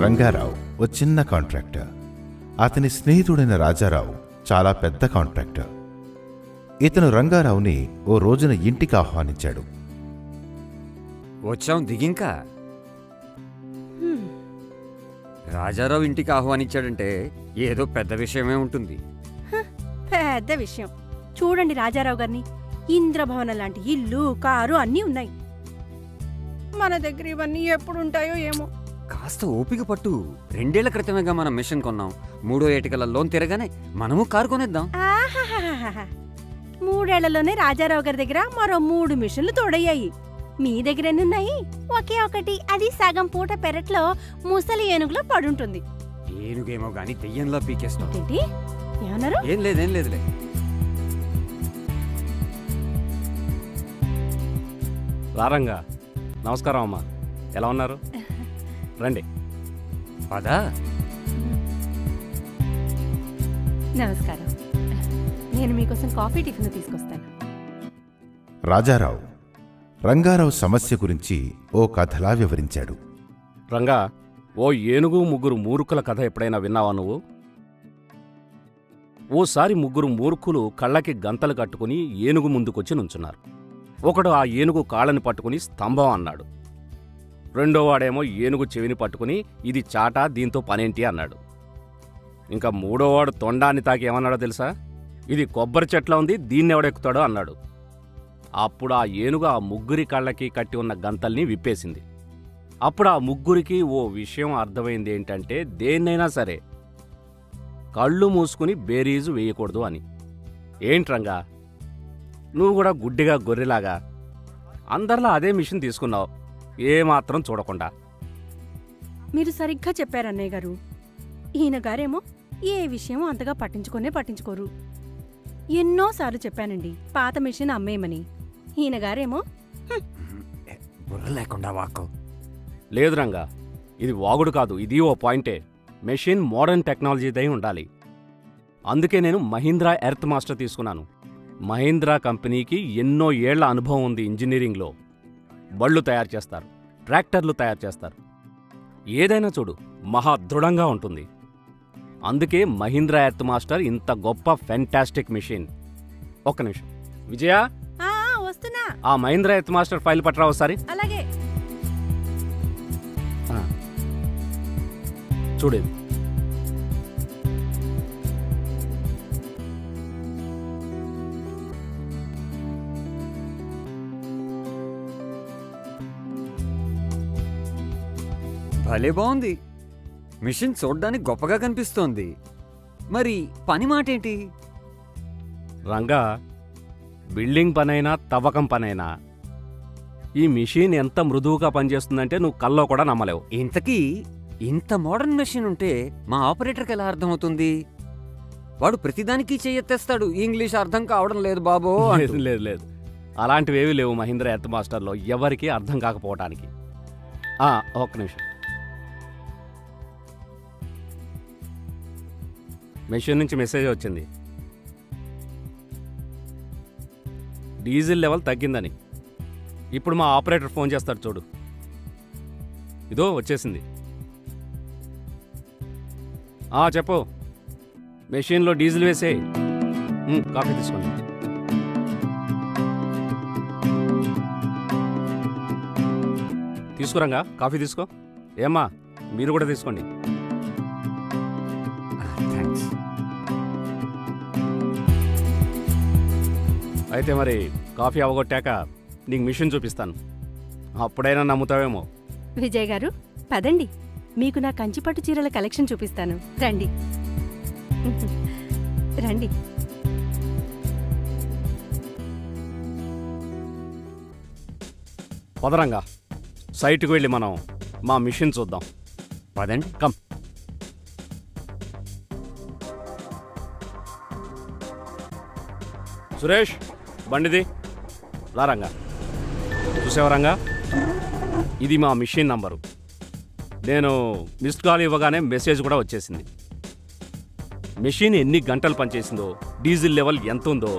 రంగారావు ఓ చిన్న కాంట్రాక్టర్. అతని స్నేహితుడైన రాజారావు చాలా పెద్ద కాంట్రాక్టర్. ఇతను రంగారావుని ఓ రోజున ఇంటికి ఆహ్వానించాడు. వచ్చాం దిగింకా. రాజారావు ఇంటికి ఆహ్వానించాడంటే ఏదో పెద్ద విషయమే ఉంటుంది. పెద్ద విషయం. చూడండి రాజారావు గారిని, ఇంద్రభవనం లాంటి ఇల్లు, కారు అన్నీ ఉన్నాయి. మన దగ్గర ఇవన్నీ ఎప్పుడుంటాయో ఏమో. కాస్త ఓపిక పట్టు. 2 ఏళ్ల క్రితమేగా మనం మిషన్ కొన్నాం. 3వ ఏటికల లోన్ తిరగానే మనము కారు కొనేద్దాం. 3 ఏళ్లలోనే రాజారావు గారి దగ్గర మరో 3 మిషన్లు తోడయ్యాయి. మీ దగ్గర ఎన్నున్నాయి? ఒకే ఒకటి, అది సగం పూట పెరట్లో ముసలి ఏనుగులో పడుంటుంది. ఏనుగేమో గాని దెయ్యంలో పీకేస్తాం. ఏంటి ఏమన్నారు? ఏం లేదులే. రారంగా. నమస్కారం అమ్మా, ఎలా ఉన్నారు? రండి. పదా. నమస్కారం. నేను మీకోసం కాఫీ, టిఫిన్ తీసుకొస్తాను. రాజారావు రంగారావు సమస్య గురించి ఓ కథలా వివరించాడు. రంగా, ఓ ఏనుగు ముగ్గురు మూర్ఖుల కథ ఎప్పుడైనా విన్నావా నువ్వు? ఓసారి ముగ్గురు మూర్ఖులు కళ్ళకి గంతలు కట్టుకుని ఏనుగు ముందుకొచ్చి నుంచున్నారు. ఒకడు ఆ ఏనుగు కాళ్ళని పట్టుకుని స్తంభం అన్నాడు. రెండోవాడేమో ఏనుగు చెవిని పట్టుకుని ఇది చాటా, దీంతో పనేంటి అన్నాడు. ఇంకా మూడోవాడు తొండాన్ని తాకి ఏమన్నాడో తెలుసా? ఇది కొబ్బరి చెట్ల ఉంది, దీన్నెవడెక్కుతాడో అన్నాడు. అప్పుడు ఆ ఏనుగు ఆ ముగ్గురి కళ్ళకి కట్టి ఉన్న గంతల్ని విప్పేసింది. అప్పుడు ఆ ముగ్గురికి ఓ విషయం అర్థమైంది. ఏంటంటే దేన్నైనా సరే కళ్ళు మూసుకుని బేరీజు వేయకూడదు అని. ఏంట్రంగా, నువ్వు కూడా గుడ్డిగా గొర్రెలాగా అందరిలా అదే మిషన్ తీసుకున్నావు, ఏమాత్రం చూడకుండా. మీరు సరిగ్గా చెప్పారన్నయ్య గారు. ఈయన గారేమో ఏ విషయం అంతగా పట్టించుకోరు. ఎన్నోసార్లు చెప్పానండి పాత మిషన్ అమ్మేయమని. ఈయన గారేమో బుర్ర లేకుండా వాక్కో. లేదు రంగా, ఇది వాగుడు కాదు, ఇది ఓ పాయింటే. మెషిన్ మోడర్న్ టెక్నాలజీదై ఉండాలి. అందుకే నేను మహీంద్రా ఎర్త్ మాస్టర్ తీసుకున్నాను. మహీంద్రా కంపెనీకి ఎన్నో ఏళ్ల అనుభవం ఉంది ఇంజనీరింగ్లో. బళ్ళు తయారు చేస్తారు, ట్రాక్టర్లు తయారు చేస్తారు. ఏదైనా చూడు మహా దృఢంగా ఉంటుంది. అందుకే మహీంద్రా ఎర్త్ మాస్టర్ ఇంత గొప్ప ఫెంటాస్టిక్ మెషిన్. ఒక్క నిమిషం విజయ, వస్తున్నా. ఆ మహీంద్రా ఎర్త్ మాస్టర్ ఫైల్ పట్టరా ఒకసారి. అలాగే. చూడేది భలే బాగుంది. మిషన్ చూడ్డానికి గొప్పగా కనిపిస్తోంది. మరి పని మాటేంటి? రంగా, బిల్డింగ్ పనైనా తవ్వకం పనైనా ఈ మిషన్ ఎంత మృదువుగా పనిచేస్తుందంటే నువ్వు కల్లో కూడా నమ్మలేవు. ఇంతకీ ఇంత మోడర్న్ మెషిన్ ఉంటే మా ఆపరేటర్కి ఎలా అర్థమవుతుంది? వాడు ప్రతిదానికి చెయ్యెత్తేస్తాడు, ఇంగ్లీష్ అర్థం కావడం లేదు బాబో. లేదు, అలాంటివేవీ లేవు మహీంద్రా ఎర్త్ మాస్టర్లో, ఎవరికి అర్థం కాకపోవటానికి. ఒక్క నిమిషం. మెషిన్ నుంచి మెసేజ్ వచ్చింది, డీజిల్ లెవెల్ తగ్గిందని. ఇప్పుడు మా ఆపరేటర్ ఫోన్ చేస్తాడు చూడు. ఇదో వచ్చేసింది. చెప్పు. మెషిన్లో డీజిల్ వేసే. కాఫీ తీసుకోండి. తీసుకురంగా, కాఫీ తీసుకో. ఏమ్మా, మీరు కూడా తీసుకోండి. అయితే మరి కాఫీ అవగొట్టాక నీకు మిషన్ చూపిస్తాను, అప్పుడైనా నమ్ముతావేమో. విజయ్ గారు పదండి, మీకు నా కంచిపట్టు చీరల కలెక్షన్ చూపిస్తాను. రండి రండి. పదరంగా, సైట్కి వెళ్ళి మనం మా మిషన్ చూద్దాం. పదండి. కమ్. సురేష్, బండిది రారంగా. చూసేవరంగా, ఇది మా మిషన్ నంబరు. నేను మిస్డ్ కాల్ ఇవ్వగానే మెసేజ్ కూడా వచ్చేసింది. మెషిన్ ఎన్ని గంటలు పనిచేసిందో, డీజిల్ లెవెల్ ఎంత ఉందో,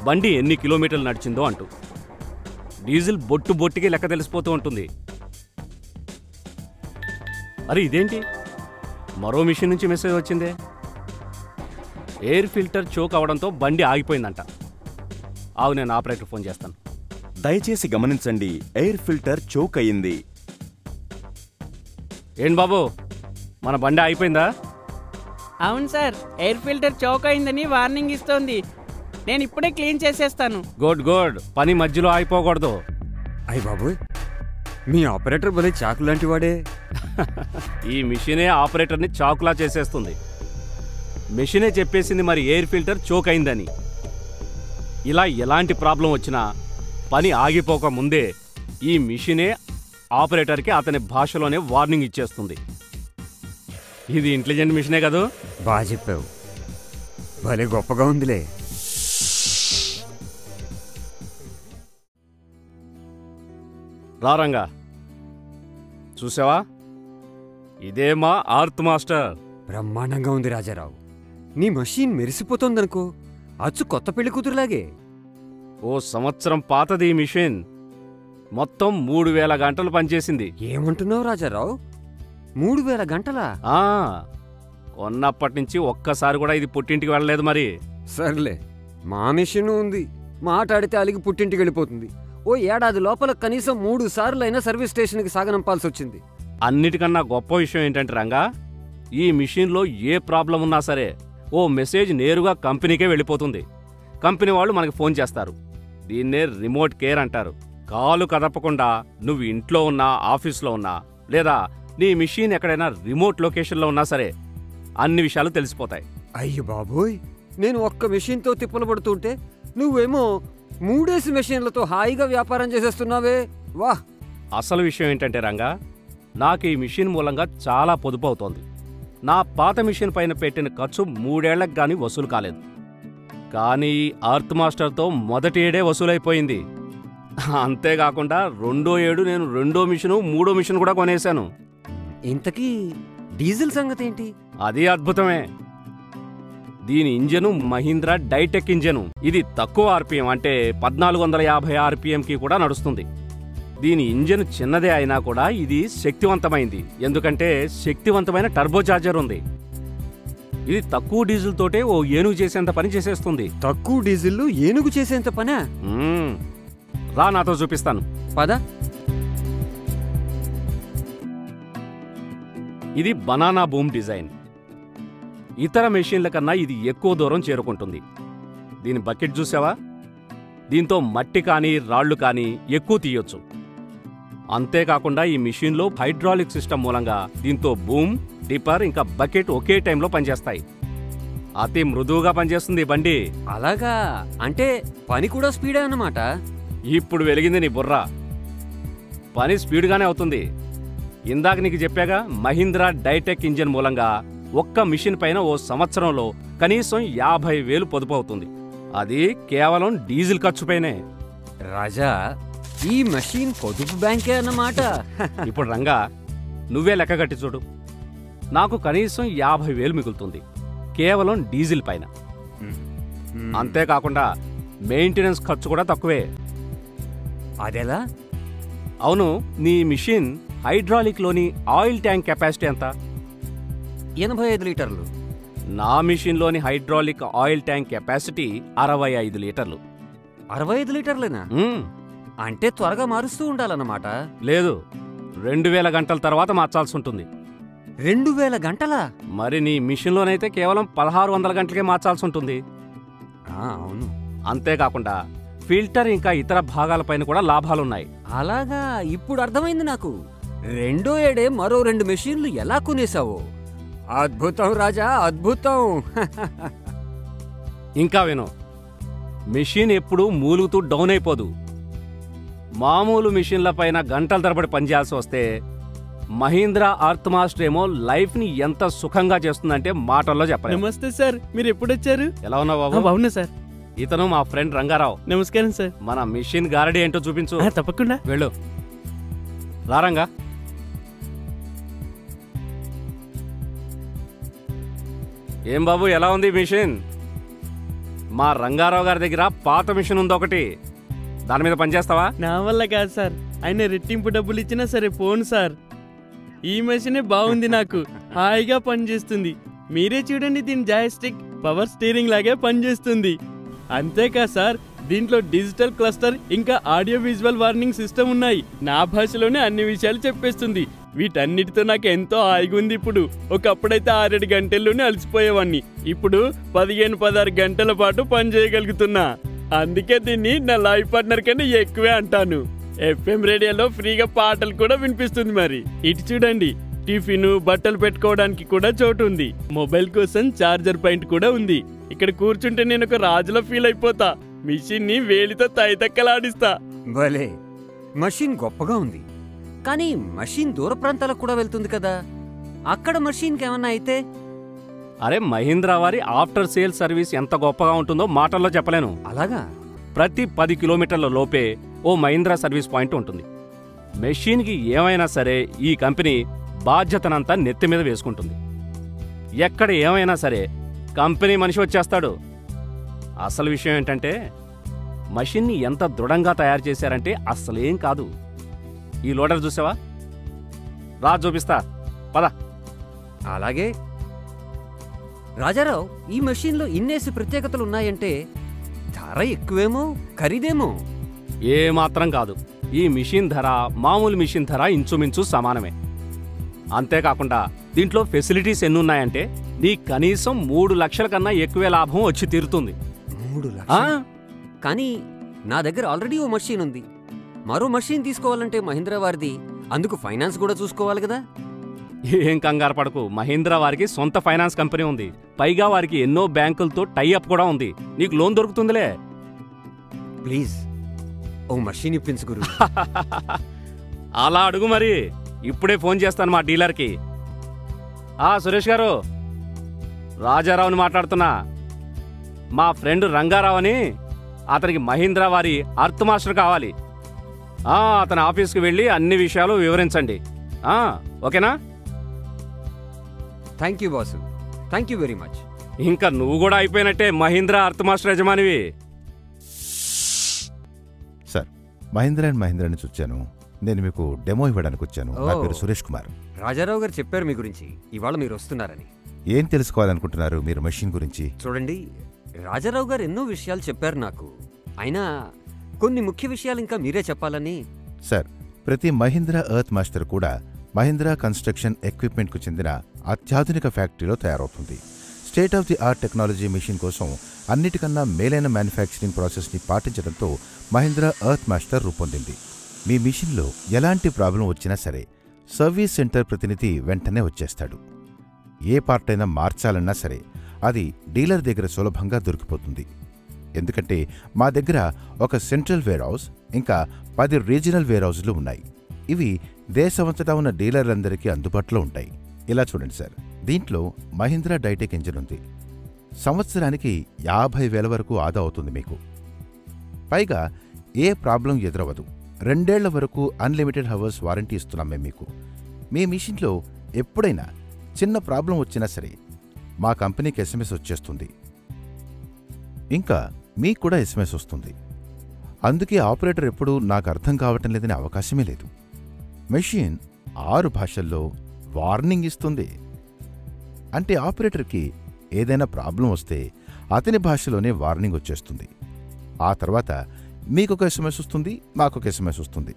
బండి ఎన్ని కిలోమీటర్లు నడిచిందో అంటూ. డీజిల్ బొట్టుకి లెక్క తెలిసిపోతూ ఉంటుంది. అరే ఇదేంటి, మరో మిషన్ నుంచి మెసేజ్ వచ్చిందే. ఎయిర్ ఫిల్టర్ చోక్ అవడంతో బండి ఆగిపోయిందంట. ఆవు, నేను ఆపరేటర్ ఫోన్ చేస్తాను. దయచేసి గమనించండి, ఎయిర్ ఫిల్టర్ చోక్ అయింది. ఏం బాబు, మన బండి ఆగిపోయిందా? అవును సార్, ఎయిర్ ఫిల్టర్ చౌక్ అయిందని వార్నింగ్ ఇస్తోంది. నేను ఇప్పుడే క్లీన్ చేసేస్తాను. గుడ్ గుడ్, పని మధ్యలో ఆగిపోకూడదు. అయ్య బాబోయ్, మీ ఆపరేటర్ భలే చాకు లాంటి వాడే. ఈ మిషనే ఆపరేటర్ని చాకులా చేసేస్తుంది. మిషనే చెప్పేసింది మరి ఎయిర్ ఫిల్టర్ చోక్ అయిందని. ఇలా ఎలాంటి ప్రాబ్లం వచ్చినా పని ఆగిపోక ముందే ఈ మిషనే ఆపరేటర్కి అతని భాషలోనే వార్నింగ్ ఇచ్చేస్తుంది. ఇది ఇంటెలిజెంట్ మిషనే కదా? బాగా చెప్పావు, భలే గొప్పగా ఉందిలే. రారంగా చూసావా, ఇదే మా ఆర్త్ మాస్టర్. బ్రహ్మాండంగా ఉంది రాజారావు. నీ మషీన్ మెరిసిపోతోందనుకో, అచ్చు కొత్త పెళ్లి కూతురులాగే. ఓ సంవత్సరం పాతది ఈ మిషన్. మొత్తం 3000 గంటలు పనిచేసింది. ఏమంటున్నావు రాజారావు, 3000 గంటలా? కొన్నప్పటి నుంచి ఒక్కసారి కూడా ఇది పుట్టింటికి వెళ్ళలేదు. మరి సర్లే, మా మిషన్ ఉంది, మాట్లాడితే అలిగి పుట్టింటికి వెళ్ళిపోతుంది. ఓ ఏడాది లోపల కనీసం 3 సార్లైనా సర్వీస్ స్టేషన్కి సాగనంపాల్సి వచ్చింది. అన్నిటికన్నా గొప్ప విషయం ఏంటంటే రంగా, ఈ మిషన్లో ఏ ప్రాబ్లం ఉన్నా సరే ఓ మెసేజ్ నేరుగా కంపెనీకే వెళ్ళిపోతుంది. కంపెనీ వాళ్ళు మనకి ఫోన్ చేస్తారు. దీన్నే రిమోట్ కేర్ అంటారు. కాలు కదపకుండా నువ్వు ఇంట్లో ఉన్నా, ఆఫీస్లో ఉన్నా, లేదా నీ మిషన్ ఎక్కడైనా రిమోట్ లొకేషన్లో ఉన్నా సరే అన్ని విషయాలు తెలిసిపోతాయి. అయ్యో బాబోయ్, నేను ఒక్క మెషిన్తో తిప్పలు పడుతుంటే నువ్వేమో 3 మెషిన్లతో హాయిగా వ్యాపారం చేసేస్తున్నావే. వాహ్! అసలు విషయం ఏంటంటే రంగా, నాకు ఈ మిషన్ మూలంగా చాలా పొదుపు అవుతోంది. నా పాత మిషన్ పైన పెట్టిన ఖర్చు 3 ఏళ్లకు గానీ వసూలు కాలేదు. కానీ ఆర్త్ మాస్టర్తో మొదటి ఏడే వసూలైపోయింది. అంతేకాకుండా 2వ ఏడు నేను 2వ మిషను 3వ మిషన్ కూడా కొనేశాను. ఇంతకీ డీజిల్ సంగతి ఏంటి? అది అద్భుతమే. దీని ఇంజను మహీంద్రా డైటెక్ ఇంజను. ఇది తక్కువ ఆర్పిఎం, అంటే 1450 ఆర్పిఎంకి కూడా నడుస్తుంది. దీని ఇంజన్ చిన్నదే అయినా కూడా ఇది శక్తివంతమైంది, ఎందుకంటే శక్తివంతమైన టర్బోచార్జర్ ఉంది. ఇది తక్కువ డీజిల్ తోటే ఓ ఏనుగు చేసేంత పని చేసేస్తుంది. తక్కువ డీజిల్ ఏనుగు చేసేంత పనా? రా, నాతో చూపిస్తాను పద. ఇది బనానా బూమ్ డిజైన్. ఇతర మెషిన్ల కన్నా ఇది ఎక్కువ దూరం చేరుకుంటుంది. దీని బకెట్ చూసావా? దీంతో మట్టి కానీ రాళ్లు కానీ ఎక్కువ తీయొచ్చు. అంతేకాకుండా ఈ మిషన్లో హైడ్రాలిక్ సిస్టమ్ మూలంగా దీంతో బూమ్, డిప్పర్ ఇంకా బకెట్ ఒకే టైంలో పనిచేస్తాయి. అతి మృదువుగా పనిచేస్తుంది ఈ బండి. అలాగా? అంటే పని కూడా స్పీడే అన్నమాట. ఇప్పుడు వెలిగింది నీ బుర్ర. పని స్పీడ్గానే అవుతుంది. ఇందాక నీకు చెప్పాగా, మహీంద్రా డైటెక్ ఇంజన్ మూలంగా ఒక్క మిషన్ పైన ఓ సంవత్సరంలో కనీసం 50,000 పొదుపు అవుతుంది. అది కేవలం డీజిల్ ఖర్చుపైనే. రాజా, ఈ మషీన్ పొదుపు బ్యాంకే అన్నమాట. ఇప్పుడు రంగా, నువ్వే లెక్క కట్టి చూడు. నాకు కనీసం 50,000 మిగులుతుంది కేవలం డీజిల్ పైన. అంతేకాకుండా మెయింటెనెన్స్ ఖర్చు కూడా తక్కువే. అదెలా? అవును, నీ మిషన్ హైడ్రాలిక్లోని ఆయిల్ ట్యాంక్ కెపాసిటీ ఎంత? 85 లీటర్లు. నా మిషన్లోని హైడ్రాలిక్ ఆయిల్ ట్యాంక్ కెపాసిటీ 65 లీటర్లు. 65 లీటర్లేనా? అంటే త్వరగా మారుస్తూ ఉండాలన్నమాట. లేదు, 2000 గంటల తర్వాత మార్చాల్సి ఉంటుంది. 2000 గంటలా? మరి నీ మిషన్లోనైతే కేవలం 1600 గంటలకే మార్చాల్సి ఉంటుంది. అవును. అంతేకాకుండా ఫిల్టర్ ఇంకా ఇతర భాగాలపైన కూడా లాభాలున్నాయి. అలాగా, ఇప్పుడు అర్థమైంది నాకు. 2వ ఏడే మరో 2 మెషీన్లు ఎలా కొనేశావో. అద్భుతం రాజా, అద్భుతం. ఇంకా విను, మిషన్ ఎప్పుడూ మూలుగుతూ డౌన్ అయిపోదు. మామూలు మిషన్ల పైన గంటల తరబడి పనిచేయాల్సి వస్తే, మహీంద్రా ఆర్త్ మాస్టర్ ఏమో లైఫ్ ని ఎంత సుఖంగా చేస్తుందంటే మాటల్లో చెప్పలేదు. నమస్తే సార్, మీరు ఎప్పుడు వచ్చారు? ఎలా ఉన్నావు బాబు? బాగున్నా సార్. ఇతను మా ఫ్రెండ్ రంగారావు. నమస్కారం సార్. మన మిషన్ గారడీ ఏంటో చూపించు. తప్పకుండా. వెళ్ళు. రారంగా. ఏం బాబు, ఎలా ఉంది మిషన్? మా రంగారావు గారి దగ్గర పాత మిషన్ ఉంది ఒకటి. దాని మీద పనిచేస్తావా? నా వల్ల కాదు సార్, ఆయన రెట్టింపు డబ్బులు ఇచ్చినా సరే ఫోన్ సార్. ఈ మెషినే బాగుంది, నాకు హాయిగా పనిచేస్తుంది. మీరే చూడండి, దీని జాయ్స్టిక్ పవర్ స్టీరింగ్ లాగే పనిచేస్తుంది. అంతేకాదు సార్, దీంట్లో డిజిటల్ క్లస్టర్ ఇంకా ఆడియో విజువల్ వార్నింగ్ సిస్టమ్ ఉన్నాయి. నా భాషలోనే అన్ని విషయాలు చెప్పేస్తుంది. వీటన్నిటితో నాకు ఎంతో హాయిగా ఉంది. ఇప్పుడు ఒకప్పుడైతే 6-7 గంటల్లోనే అలసిపోయేవాడిని. ఇప్పుడు 15-16 గంటల పాటు పని చేయగలుగుతున్నా. అందుకే దీన్ని నా లైఫ్ పార్ట్నర్ కన్నా ఎక్కువే అంటాను. FM రేడియోలో ఫ్రీగా పాటలు కూడా వినిపిస్తుంది. మరి ఇటు చూడండి, టిఫిన్ బట్టలు పెట్టుకోవడానికి కూడా చోటు ఉంది. మొబైల్ కోసం చార్జర్ పాయింట్ కూడా ఉంది. ఇక్కడ కూర్చుంటే నేను ఒక రాజులో ఫీల్ అయిపోతా. మిషన్ ని వేలితో తైతక్కలాడిస్తా. భలే, మషిన్ గొప్పగా ఉంది. కానీ మషిన్ దూర ప్రాంతాలకు కూడా వెళ్తుంది కదా, అక్కడ మషిన్కి ఏమన్నా అయితే? అరే, మహీంద్రా వారి ఆఫ్టర్ సేల్ సర్వీస్ ఎంత గొప్పగా ఉంటుందో మాటల్లో చెప్పలేను. అలాగా? ప్రతి 10 కిలోమీటర్ల లోపే ఓ మహీంద్రా సర్వీస్ పాయింట్ ఉంటుంది. మెషిన్కి ఏమైనా సరే ఈ కంపెనీ బాధ్యతనంతా నెత్తి మీద వేసుకుంటుంది. ఎక్కడ ఏమైనా సరే కంపెనీ మనిషి వచ్చేస్తాడు. అసలు విషయం ఏంటంటే, మషిన్ని ఎంత దృఢంగా తయారు చేశారంటే అస్సలేం కాదు. ఈ లోడర్ చూసావా? రా చూపిస్తా, పద. అలాగే రాజారావు, ఈ మెషిన్లో ఇన్నేసి ప్రత్యేకతలు ఉన్నాయంటే ధర ఎక్కువేమో, ఖరీదేమో? ఏమాత్రం కాదు. ఈ మిషన్ ధర మామూలు మిషన్ ధర ఇంచుమించు సమానమే. అంతేకాకుండా దీంట్లో ఫెసిలిటీస్ ఎన్నున్నాయంటే నీ కనీసం 3 లక్షల కన్నా ఎక్కువే లాభం వచ్చి తీరుతుంది. 3 లక్షలు? కానీ నా దగ్గర ఆల్రెడీ ఓ మషిన్ ఉంది. మరో మషిన్ తీసుకోవాలంటే మహీంద్రా వారిది, అందుకు ఫైనాన్స్ కూడా చూసుకోవాలి కదా. ఏం కంగారు పడకు, మహీంద్రా వారికి సొంత ఫైనాన్స్ కంపెనీ ఉంది. పైగా వారికి ఎన్నో బ్యాంకులతో టైఅప్ కూడా ఉంది. నీకు లోన్ దొరుకుతుందిలే. ప్లీజ్ ఓ మషిన్ ఇప్పించు గురు. అలా అడుగు మరి. ఇప్పుడే ఫోన్ చేస్తాను మా డీలర్కి. సురేష్ గారు, రాజారావుని మాట్లాడుతున్నా. మా ఫ్రెండ్ రంగారావు అని, అతనికి మహీంద్రా వారి అర్త్ మాస్టర్ కావాలి. అతని ఆఫీస్కి వెళ్ళి అన్ని విషయాలు వివరించండి. ఓకేనా? Thank you boss, thank you very much. ఇంకా నువ్వు కూడా అయిపోయినట్టే మహీంద్రా అర్త్ మాస్టర్ యజమానివి. సార్, మహీంద్రా అండ్ మహీంద్రా నుంచి వచ్చాను. నేను మీకు డెమో ఇవ్వడానికి వచ్చాను. నా పేరు సురేష్ కుమార్. రాజారావు గారు చెప్పారు మీ గురించి, ఇవాళ మీరు వస్తున్నారని. ఏం తెలుసుకోవాలనుకుంటున్నారు మీరు మెషిన్ గురించి? చూడండి, రాజారావు గారు ఎన్నో విషయాలు చెప్పారు నాకు. అయినా కొన్ని ముఖ్య విషయాలు ఇంకా మీరే చెప్పాలని. సార్, ప్రతి మహీంద్రా ఎర్త్ మాస్టర్ కూడా మహీంద్రా కన్స్ట్రక్షన్ ఎక్విప్మెంట్కు చెందిన అత్యాధునిక ఫ్యాక్టరీలో తయారవుతుంది. State of the art technology machine కోసం అన్నిటికన్నా మేలైన మ్యానుఫ్యాక్చరింగ్ ప్రాసెస్ని పాటించడంతో మహీంద్రా ఎర్త్ మాస్టర్ రూపొందింది. మీ మిషన్లో ఎలాంటి ప్రాబ్లం వచ్చినా సరే సర్వీస్ సెంటర్ ప్రతినిధి వెంటనే వచ్చేస్తాడు. ఏ పార్ట్ అయినా మార్చాలన్నా సరే అది డీలర్ దగ్గర సులభంగా దొరికిపోతుంది. ఎందుకంటే మా దగ్గర ఒక సెంట్రల్ వేర్హౌస్ ఇంకా 10 రీజనల్ వేర్హౌస్లు ఉన్నాయి. ఇవి దేశమంతటా ఉన్న డీలర్లందరికీ అందుబాటులో ఉంటాయి. ఇలా చూడండి సార్, దీంట్లో మహీంద్రా డైటెక్ ఇంజిన్ ఉంది. సంవత్సరానికి 50,000 వరకు ఆదా అవుతుంది మీకు. పైగా ఏ ప్రాబ్లం ఎదురవ్వదు. 2 ఏళ్ల వరకు అన్లిమిటెడ్ హవర్స్ వారంటీ ఇస్తున్నాం మేము మీకు. మీ మిషన్లో ఎప్పుడైనా చిన్న ప్రాబ్లం వచ్చినా సరే మా కంపెనీకి SMS వచ్చేస్తుంది. ఇంకా మీకు కూడా SMS వస్తుంది. అందుకే ఆపరేటర్ ఎప్పుడూ నాకు అర్థం కావటం లేదనే అవకాశమే లేదు. మెషిన్ 6 భాషల్లో వార్నింగ్ ఇస్తుంది. అంటే ఆపరేటర్కి ఏదైనా ప్రాబ్లం వస్తే అతని భాషలోనే వార్నింగ్ వచ్చేస్తుంది. ఆ తర్వాత మీకొక SMS వస్తుంది, మాకొక SMS వస్తుంది.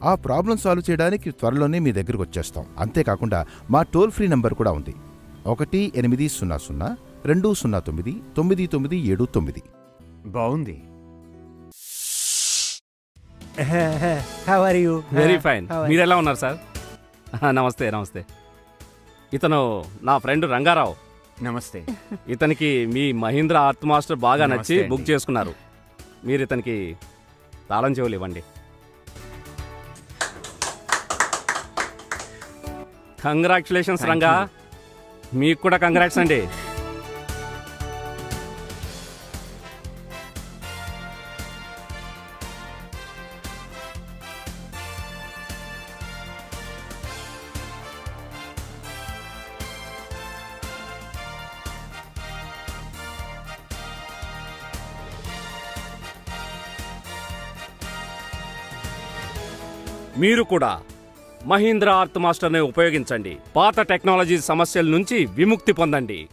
ఆ ప్రాబ్లం సాల్వ్ చేయడానికి త్వరలోనే మీ దగ్గరకు వచ్చేస్తాం. అంతేకాకుండా మా టోల్ ఫ్రీ నంబర్ కూడా ఉంది, 1800-209-9979. బాగుంది. Very fine. మీరెలా ఉన్నారు సార్? నమస్తే. నమస్తే. ఇతను నా ఫ్రెండ్ రంగారావు. నమస్తే. ఇతనికి మీ మహీంద్రా ఆర్త్ మాస్టర్ బాగా నచ్చి నమస్తే బుక్ చేసుకున్నారు. మీరు ఇతనికి తాళం చెవులు ఇవ్వండి. కంగ్రాచులేషన్స్ రంగా. మీకు కూడా కంగ్రాట్స్ అండి. మీరు కూడా మహీంద్రా అర్త్ మాస్టర్ని ఉపయోగించండి. పాత టెక్నాలజీ సమస్యల నుంచి విముక్తి పొందండి.